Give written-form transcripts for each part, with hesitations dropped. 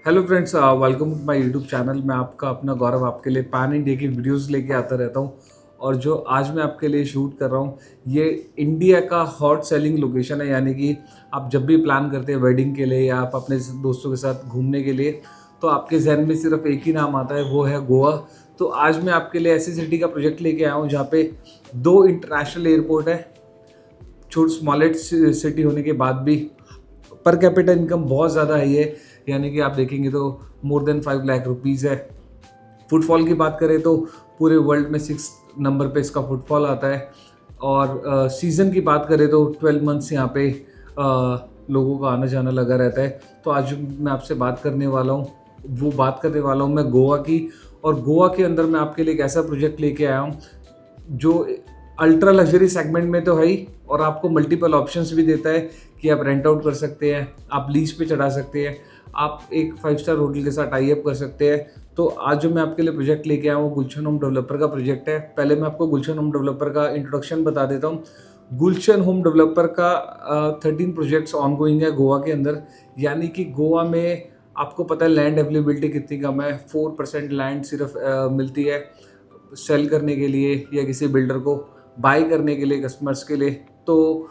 Hello friends, welcome to my YouTube channel. मैं आपका अपना गौरव आपके लिए पैन इंडिया की वीडियोस लेके आता रहता हूँ। और जो आज मैं आपके लिए शूट कर रहा हूँ, ये इंडिया का हॉट सेलिंग लोकेशन है। यानी कि आप जब भी प्लान करते हैं वेडिंग के लिए या आप अपने दोस्तों के साथ घूमने के लिए, तो आपके जहन में सिर्फ एक ही नाम आता है, वो है गोवा। तो आज मैं आपके लिए ऐसी सिटी का प्रोजेक्ट लेके आया हूँ जहाँ पे 2 इंटरनेशनल एयरपोर्ट है। छोट स्मॉलेस्ट सिटी होने के बाद भी पर कैपिटा इनकम बहुत ज़्यादा हाई है। यानी कि आप देखेंगे तो मोर देन 5 लाख रुपीज़ है। फुटफॉल की बात करें तो पूरे वर्ल्ड में 6 नंबर पे इसका फुटफॉल आता है। और सीज़न की बात करें तो 12 मंथ्स यहाँ पे लोगों का आना जाना लगा रहता है। तो आज मैं आपसे बात करने वाला हूँ, वो बात करने वाला हूँ मैं गोवा की। और गोवा के अंदर मैं आपके लिए एक ऐसा प्रोजेक्ट लेके आया हूँ जो अल्ट्रा लग्जरी सेगमेंट में तो है ही, और आपको मल्टीपल ऑप्शंस भी देता है कि आप रेंट आउट कर सकते हैं, आप लीज पे चढ़ा सकते हैं, आप एक 5 स्टार होटल के साथ टाई अप कर सकते हैं। तो आज जो मैं आपके लिए प्रोजेक्ट लेके आया हूँ गुलशन होम डेवलपर का प्रोजेक्ट है। पहले मैं आपको गुलशन होम डेवलपर का इंट्रोडक्शन बता देता हूँ। गुलशन होम डेवलपर का 13 प्रोजेक्ट्स ऑन गोइंग है गोवा के अंदर। यानी कि गोवा में आपको पता है लैंड अवेलेबिलिटी कितनी कम है। 4% लैंड सिर्फ मिलती है सेल करने के लिए या किसी बिल्डर को बाय करने के लिए, कस्टमर्स के लिए। तो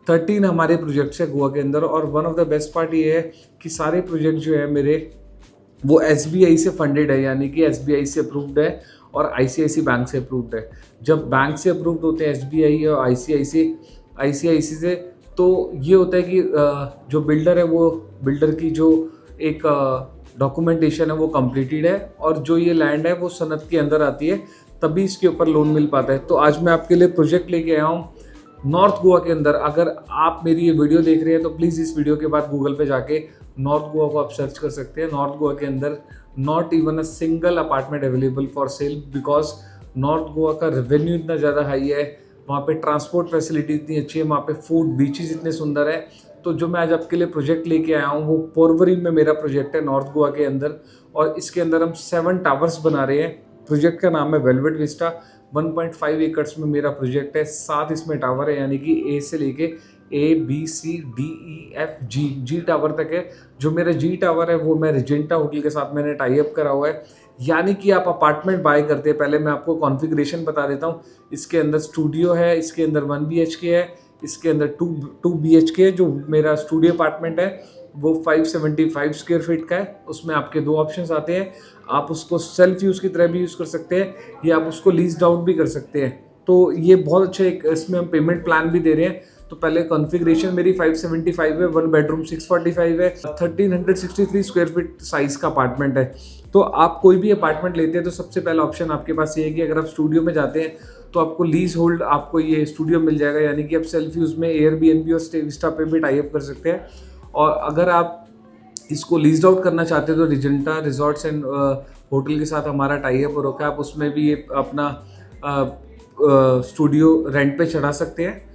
13 हमारे प्रोजेक्ट्स है गोवा के अंदर। और one of the best part ये है कि सारे प्रोजेक्ट जो है मेरे वो एसबीआई से फंडेड है। यानी कि एसबीआई से अप्रूव्ड है और आईसीआईसी बैंक से अप्रूव्ड है। जब बैंक से अप्रूव्ड होते हैं एसबीआई और आईसीआईसी से, तो ये होता है कि जो बिल्डर है वो बिल्डर की जो एक डॉक्यूमेंटेशन है वो कंप्लीटेड है, और जो ये लैंड है वो सनद के अंदर आती है, तभी इसके ऊपर लोन मिल पाता है। तो आज मैं आपके लिए प्रोजेक्ट लेके आया हूँ नॉर्थ गोवा के अंदर। अगर आप मेरी ये वीडियो देख रहे हैं तो प्लीज़ इस वीडियो के बाद गूगल पे जाके नॉर्थ गोवा को आप सर्च कर सकते हैं। नॉर्थ गोवा के अंदर not even a single apartment available for sale, because north Goa का रेवेन्यू इतना ज़्यादा हाई है, वहाँ पे ट्रांसपोर्ट फैसिलिटी इतनी अच्छी है, वहाँ पे फूड बीचेस इतने सुंदर है। तो जो मैं आज आपके लिए प्रोजेक्ट लेके आया हूँ वो पोरवरी में मेरा प्रोजेक्ट है नॉर्थ गोवा के अंदर। और इसके अंदर हम 7 टावर्स बना रहे हैं। प्रोजेक्ट का नाम है वेलवेट विस्टा। 1.5 एकड़्स में मेरा प्रोजेक्ट है। 7 इसमें टावर है, यानी कि ए से लेके ABCDEFG टावर तक है। जो मेरा जी टावर है वो मैं रिजेंटा होटल के साथ मैंने टाई अप करा हुआ है। यानी कि आप अपार्टमेंट बाय करते हैं, पहले मैं आपको कॉन्फ़िगरेशन बता देता हूँ। इसके अंदर स्टूडियो है, इसके अंदर 1 BHK है, इसके अंदर 2 BHK है। जो मेरा स्टूडियो अपार्टमेंट है वो 575 स्क्वायर फीट का है। उसमें आपके 2 ऑप्शंस आते हैं। आप उसको सेल्फ यूज़ की तरह भी यूज़ कर सकते हैं या आप उसको लीज आउट भी कर सकते हैं। तो ये बहुत अच्छा एक इसमें हम पेमेंट प्लान भी दे रहे हैं। तो पहले कॉन्फ़िगरेशन मेरी 575 है, 1 बेडरूम 645 है, 1363 स्क्वायर फीट साइज़ का अपार्टमेंट है। तो आप कोई भी अपार्टमेंट लेते हैं तो सबसे पहला ऑप्शन आपके पास ये है कि अगर आप स्टूडियो में जाते हैं तो आपको लीज होल्ड आपको ये स्टूडियो मिल जाएगा। यानी कि आप सेल्फ यूज़ में एयरबीएनबी और स्टे विस्टा पे भी टाई अप कर सकते हैं। और अगर आप इसको लीज आउट करना चाहते हैं तो रिजेंटा रिजॉर्ट्स एंड होटल के साथ हमारा टाई अप हो रखा है। आप उसमें भी ये अपना स्टूडियो रेंट पे चढ़ा सकते हैं।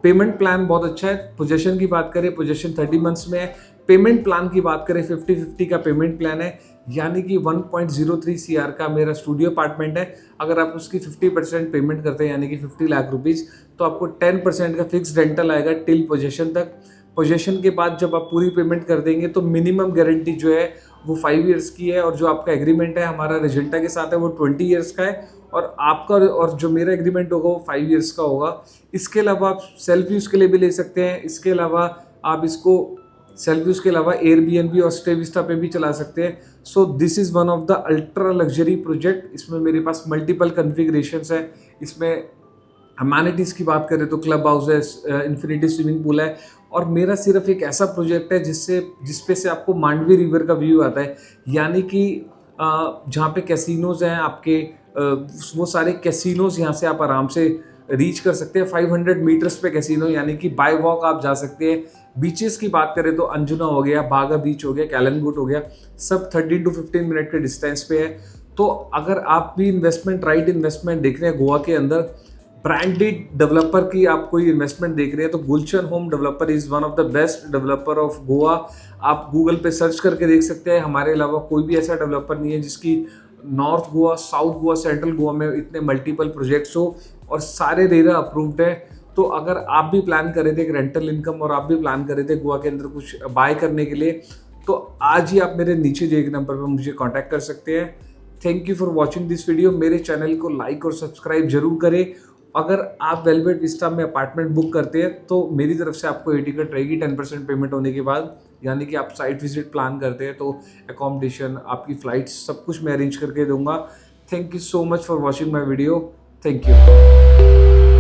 पेमेंट प्लान बहुत अच्छा है। पोजेशन की बात करें, पोजेशन 30 मंथ्स में है। पेमेंट प्लान की बात करें 50-50 का पेमेंट प्लान है। यानी कि 1.03 CR का मेरा स्टूडियो अपार्टमेंट है। अगर आप उसकी 50% पेमेंट करते हैं यानी कि 50 लाख रुपीज़, तो आपको 10% का फिक्स रेंटल आएगा टिल पोजेशन तक। पोजेशन के बाद जब आप पूरी पेमेंट कर देंगे तो मिनिमम गारंटी जो है वो 5 ईयर्स की है। और जो आपका एग्रीमेंट है हमारा रिजेंटा के साथ है वो 20 ईयर्स का है। और आपका और जो मेरा एग्रीमेंट होगा वो 5 ईयर्स का होगा। इसके अलावा आप सेल्फ यूज़ के लिए भी ले सकते हैं। इसके अलावा आप इसको सेल्फ यूज़ के अलावा एयरबीएनबी और स्टे विस्टा पे भी चला सकते हैं। So this is one of the ultra luxury project. इसमें मेरे पास मल्टीपल कन्फिग्रेशंस है। इसमें अमेनिटीज़ की बात करें तो क्लब हाउस है, इन्फिनिटी स्विमिंग पूल है। और मेरा सिर्फ एक ऐसा प्रोजेक्ट है जिसपे से आपको मांडवी रिवर का व्यू आता है। यानी कि जहाँ पे कैसीनोज हैं आपके, वो सारे कैसीनोज यहाँ से आप आराम से रीच कर सकते हैं। 500 मीटर्स पे कैसीनो, यानी कि बाय वॉक आप जा सकते हैं। बीचेस की बात करें तो अंजुना हो गया, बागा बीच हो गया, कैलनगुट हो गया, सब 13 to 15 मिनट के डिस्टेंस पे है। तो अगर आप भी राइट इन्वेस्टमेंट देख रहे हैं गोवा के अंदर, ब्रांडेड डेवलपर की आप कोई इन्वेस्टमेंट देख रहे हैं, तो Gulshan home developer is one of the best developer of Goa. आप गूगल पे सर्च करके देख सकते हैं। हमारे अलावा कोई भी ऐसा डेवलपर नहीं है जिसकी north Goa, south Goa, central Goa में इतने मल्टीपल प्रोजेक्ट्स हो, और सारे रेरा अप्रूव्ड है। तो अगर आप भी प्लान कर रहे थे एक रेंटल इनकम और आप भी प्लान कर रहे थे गोवा के अंदर कुछ बाय करने के लिए, तो आज ही आप मेरे नीचे दिए गए नंबर पर मुझे कांटेक्ट कर सकते हैं। Thank you for watching this video. मेरे चैनल को लाइक और सब्सक्राइब जरूर करें। अगर आप वेलवेट विस्टा में अपार्टमेंट बुक करते हैं तो मेरी तरफ से आपको ए टिकट रहेगी 10% पेमेंट होने के बाद। यानी कि आप साइट विजिट प्लान करते हैं तो अकोमोडेशन, आपकी फ्लाइट्स, सब कुछ मैं अरेंज करके दूंगा। Thank you so much for watching my video. Thank you.